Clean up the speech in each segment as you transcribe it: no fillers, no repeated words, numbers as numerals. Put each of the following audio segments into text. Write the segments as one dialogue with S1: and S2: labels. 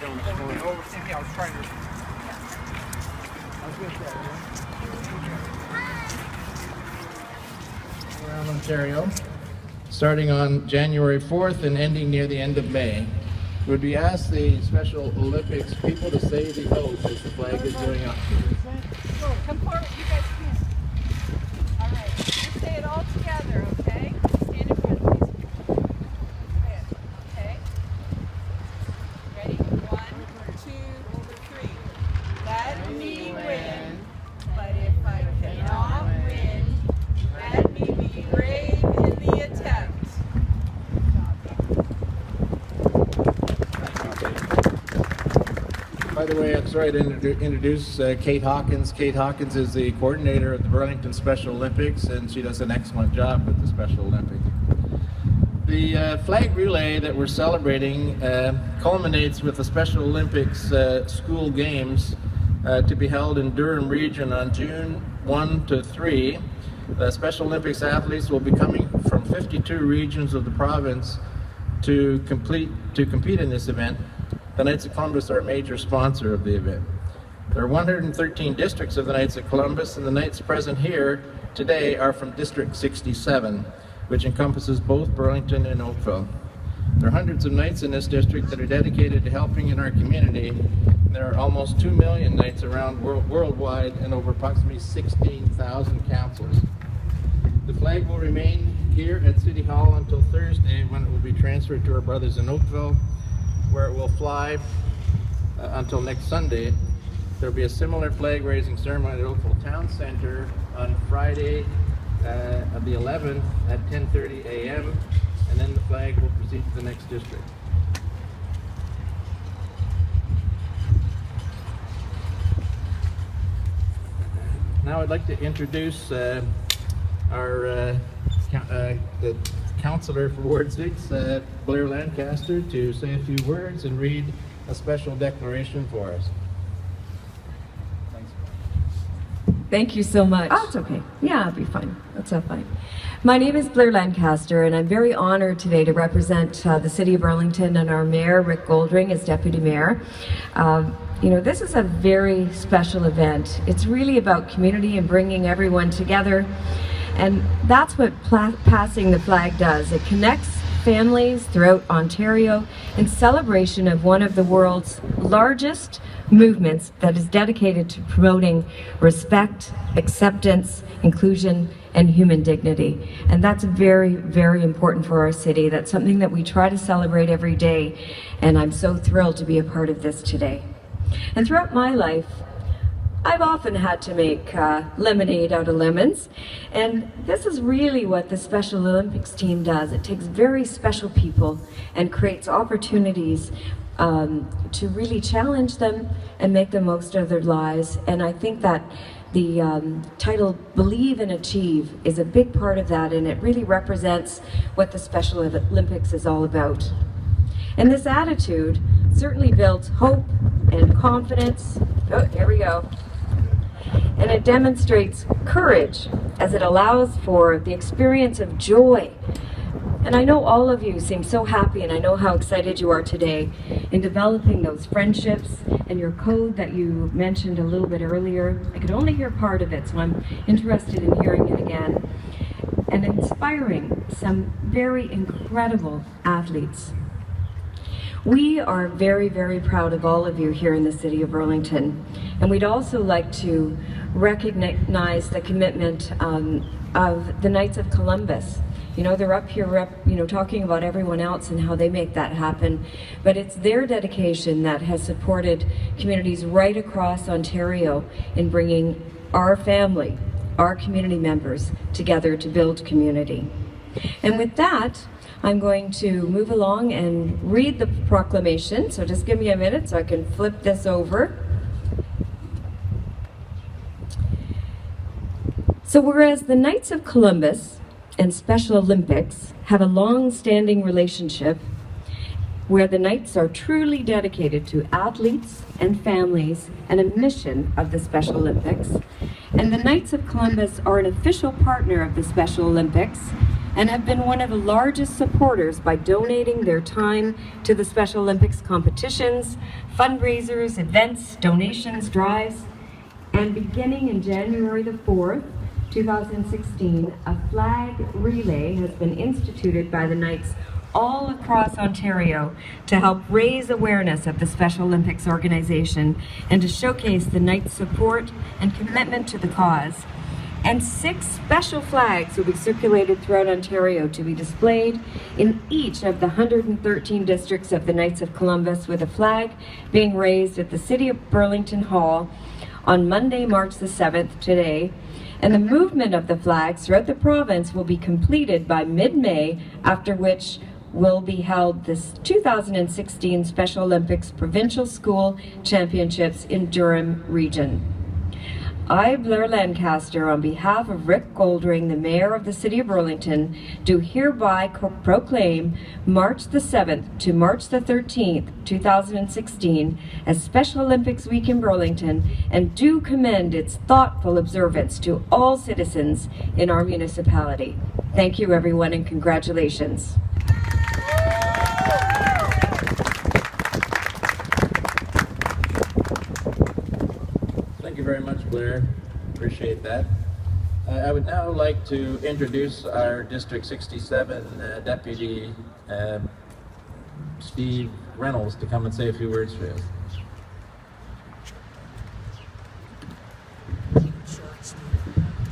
S1: down the corner.
S2: Over, same thing, I was trying to. I was with that,
S1: Around Ontario, starting on January 4th and ending near the end of May. Would we ask the Special Olympics people to say the oath as the flag is going up?
S3: Go, come forward, you guys can. All right, just say it all together, okay? Stand in front of these people. Okay? Ready? 1, 2, 3. Let me win, but if I cannot win, let me be brave in the attempt.
S1: By the way, I'm sorry to introduce Kate Hawkins. Kate Hawkins is the coordinator of the Burlington Special Olympics, and she does an excellent job with the Special Olympics. The flag relay that we're celebrating culminates with the Special Olympics school games to be held in Durham region on June 1 to 3. The Special Olympics athletes will be coming from 52 regions of the province to compete in this event. The Knights of Columbus are a major sponsor of the event. There are 113 districts of the Knights of Columbus, and the Knights present here today are from District 67, which encompasses both Burlington and Oakville. There are hundreds of Knights in this district that are dedicated to helping in our community. There are almost 2 million Knights around worldwide and over approximately 16,000 councils. The flag will remain here at City Hall until Thursday, when it will be transferred to our brothers in Oakville, where it will fly until next Sunday. There will be a similar flag raising ceremony at Oakville Town Center on Friday of the 11th at 10:30 a.m. and then the flag will proceed to the next district. Now I'd like to introduce the Councillor for Ward 6, Blair Lancaster, to say a few words and read a special declaration for us. Thanks.
S4: Thank you so much. Oh, it's okay. Yeah, I'll be fine. That's all fine. My name is Blair Lancaster, and I'm very honored today to represent the City of Burlington and our Mayor, Rick Goldring, as Deputy Mayor. You know, this is a very special event. It's really about community and bringing everyone together. And that's what passing the flag does. It connects families throughout Ontario in celebration of one of the world's largest movements that is dedicated to promoting respect, acceptance, inclusion, and human dignity. And that's very, very important for our city. That's something that we try to celebrate every day. And I'm so thrilled to be a part of this today. And throughout my life, I've often had to make lemonade out of lemons, and this is really what the Special Olympics team does. It takes very special people and creates opportunities to really challenge them and make the most of their lives. And I think that the title Believe and Achieve is a big part of that, and it really represents what the Special Olympics is all about. And this attitude certainly builds hope and confidence. Oh, here we go. And it demonstrates courage as it allows for the experience of joy. And I know all of you seem so happy, and I know how excited you are today in developing those friendships and your code that you mentioned a little bit earlier. I could only hear part of it, so I'm interested in hearing it again. And inspiring some very incredible athletes. We are very, very proud of all of you here in the City of Burlington. And we'd also like to recognize the commitment of the Knights of Columbus. You know, they're up here, talking about everyone else and how they make that happen. But it's their dedication that has supported communities right across Ontario in bringing our family, our community members together to build community. And with that, I'm going to move along and read the proclamation. So just give me a minute so I can flip this over. So whereas the Knights of Columbus and Special Olympics have a long-standing relationship where the Knights are truly dedicated to athletes and families and a mission of the Special Olympics, and the Knights of Columbus are an official partner of the Special Olympics, and have been one of the largest supporters by donating their time to the Special Olympics competitions, fundraisers, events, donations, drives. And beginning in January the 4th, 2016, a flag relay has been instituted by the Knights all across Ontario to help raise awareness of the Special Olympics organization and to showcase the Knights' support and commitment to the cause. And 6 special flags will be circulated throughout Ontario to be displayed in each of the 113 districts of the Knights of Columbus, with a flag being raised at the City of Burlington Hall on Monday, March the 7th, today. And the movement of the flags throughout the province will be completed by mid-May, after which will be held this 2016 Special Olympics Provincial School Championships in Durham Region. I, Blair Lancaster, on behalf of Rick Goldring, the Mayor of the City of Burlington, do hereby proclaim March the 7th to March the 13th, 2016 as Special Olympics Week in Burlington, and do commend its thoughtful observance to all citizens in our municipality. Thank you, everyone, and congratulations.
S1: Thank you very much, Blair. Appreciate that. I would now like to introduce our District 67 Deputy Steve Reynolds to come and say a few words for us.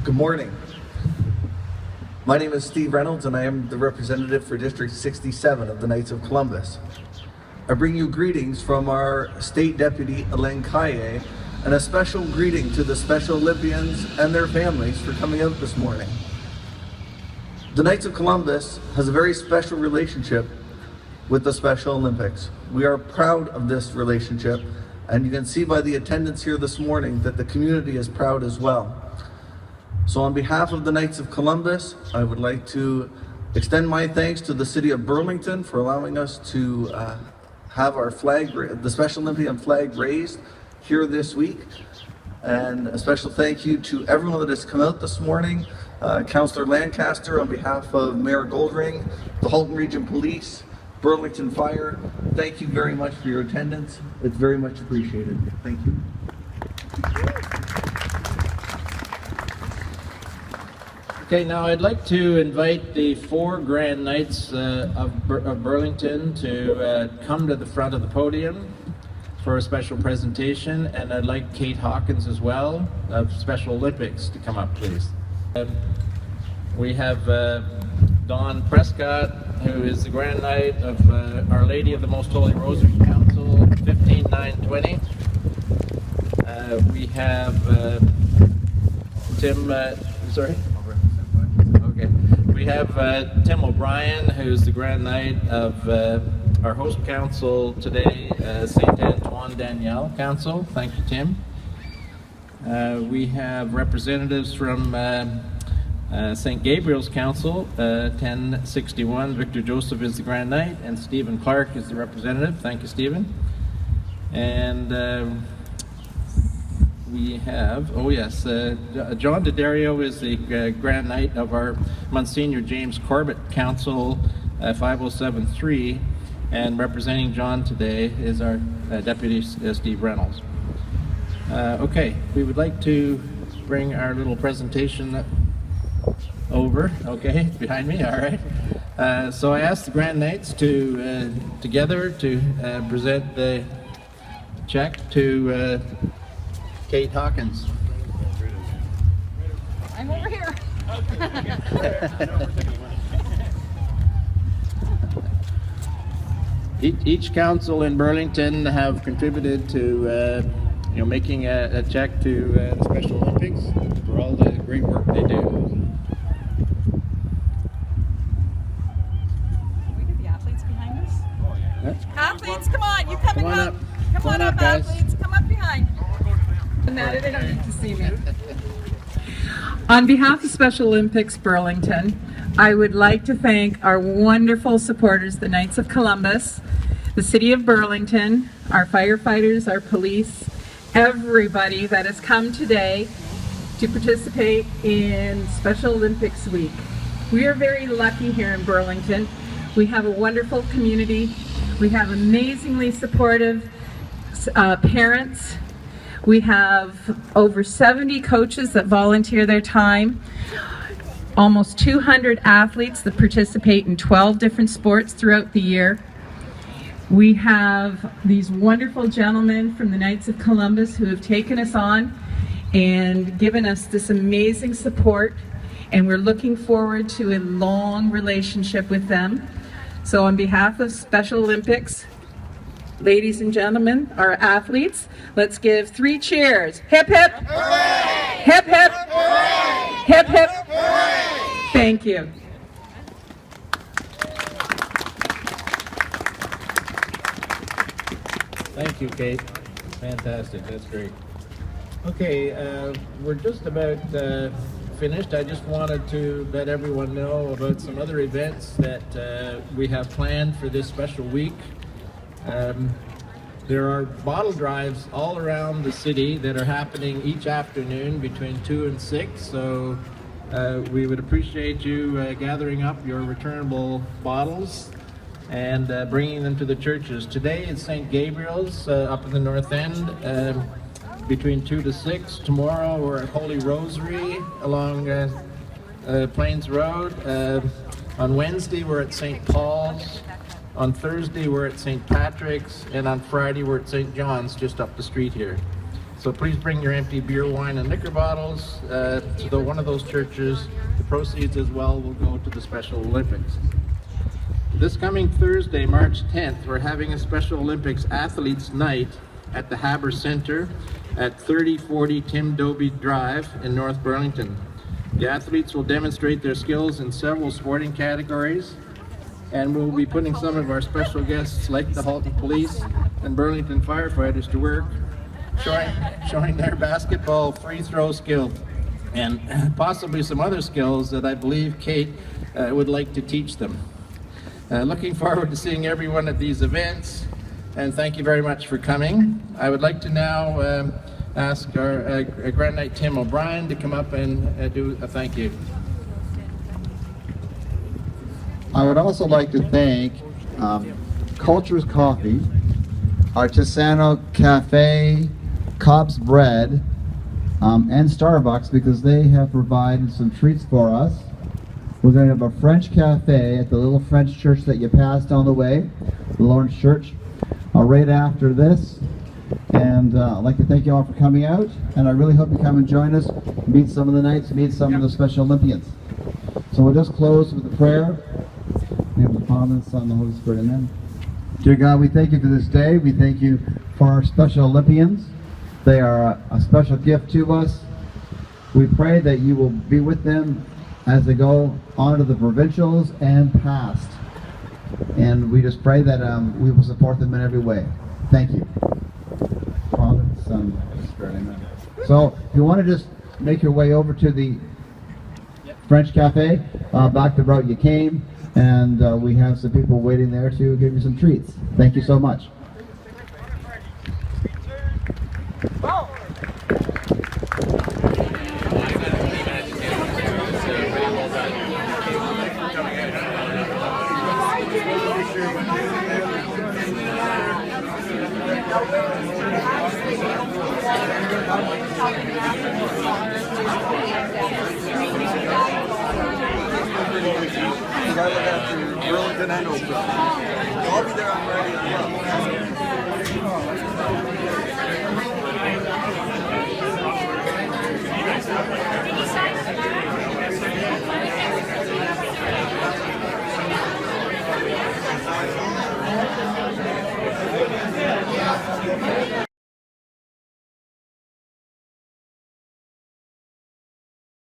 S5: Good morning. My name is Steve Reynolds and I am the representative for District 67 of the Knights of Columbus. I bring you greetings from our State Deputy Elaine Kaye, and a special greeting to the Special Olympians and their families for coming out this morning. The Knights of Columbus has a very special relationship with the Special Olympics. We are proud of this relationship, and you can see by the attendance here this morning that the community is proud as well. So on behalf of the Knights of Columbus, I would like to extend my thanks to the City of Burlington for allowing us to have our flag, the Special Olympian flag, raised here this week. And a special thank you to everyone that has come out this morning. Councillor Lancaster, on behalf of Mayor Goldring, the Halton Region Police, Burlington Fire, thank you very much for your attendance. It's very much appreciated. Thank you.
S1: Okay, now I'd like to invite the 4 Grand Knights of Burlington to come to the front of the podium for a special presentation, and I'd like Kate Hawkins as well of Special Olympics to come up, please. We have Don Prescott, who is the Grand Knight of Our Lady of the Most Holy Rosary Council, 15920. We have Tim, sorry? Okay. We have Tim O'Brien, who's the Grand Knight of our host council today, St. Antoine Danielle Council. Thank you, Tim. We have representatives from St. Gabriel's Council, 1061. Victor Joseph is the Grand Knight, and Stephen Clark is the representative. Thank you, Stephen. And we have, oh yes, John D'Addario is the Grand Knight of our Monsignor James Corbett Council, 5073. And representing John today is our Deputy Steve Reynolds. Okay, we would like to bring our little presentation over. Okay, behind me, all right. So I asked the Grand Knights to, together, to present the check to Kate Hawkins.
S3: I'm over here.
S1: Each council in Burlington have contributed to making a check to the Special Olympics for all the great work they do.
S3: We get the athletes behind us.
S1: Oh, yeah.
S3: Athletes, come on, you coming
S1: Come on
S3: up.
S1: up.
S3: Come on up,
S1: guys.
S3: athletes, come up behind. No, they don't need to see me. On behalf of Special Olympics Burlington, I would like to thank our wonderful supporters, the Knights of Columbus, the City of Burlington, our firefighters, our police, everybody that has come today to participate in Special Olympics Week. We are very lucky here in Burlington. We have a wonderful community. We have amazingly supportive parents. We have over 70 coaches that volunteer their time. Almost 200 athletes that participate in 12 different sports throughout the year. We have these wonderful gentlemen from the Knights of Columbus who have taken us on and given us this amazing support, and we're looking forward to a long relationship with them. So on behalf of Special Olympics, ladies and gentlemen, our athletes, let's give 3 cheers. Hip hip! Hooray! Hip hip! Hooray! Hip hip! Hooray! Thank you.
S1: Thank you, Kate. Fantastic. That's great. Okay, we're just about finished. I just wanted to let everyone know about some other events that we have planned for this special week. There are bottle drives all around the city that are happening each afternoon between 2 and 6. So we would appreciate you gathering up your returnable bottles and bringing them to the churches. Today is St. Gabriel's up in the North End between 2 to 6. Tomorrow we're at Holy Rosary along Plains Road. On Wednesday we're at St. Paul's. On Thursday we're at St. Patrick's, and on Friday we're at St. John's just up the street here. So please bring your empty beer, wine, and liquor bottles to one of those churches. The proceeds as well will go to the Special Olympics. This coming Thursday, March 10th, we're having a Special Olympics Athletes Night at the Haber Center at 3040 Tim Dobie Drive in North Burlington. The athletes will demonstrate their skills in several sporting categories, and we'll be putting some of our special guests like the Halton Police and Burlington firefighters to work, showing their basketball free throw skill and possibly some other skills that I believe Kate would like to teach them. Looking forward to seeing everyone at these events, and thank you very much for coming. I would like to now ask our Grand Knight Tim O'Brien to come up and do a thank you.
S2: I would also like to thank Cultures Coffee, Artisano Cafe, Cobb's Bread, and Starbucks, because they have provided some treats for us. We're going to have a French cafe at the little French church that you passed down the way, the Lawrence Church, right after this. And I'd like to thank you all for coming out, and I really hope you come and join us, meet some of the Knights, meet some of the Special Olympians. So we'll just close with a prayer. In the name of the Father, the Son, and the Holy Spirit, amen. Dear God, we thank you for this day. We thank you for our Special Olympians. They are a special gift to us. We pray that you will be with them as they go on to the provincials and past. And we just pray that we will support them in every way. Thank you. Father, Son, and Spirit, amen. So if you want to just make your way over to the French Cafe, back the route you came, and we have some people waiting there to give you some treats. Thank you so much. Burlington and Oakville. I'll be there on Friday as well.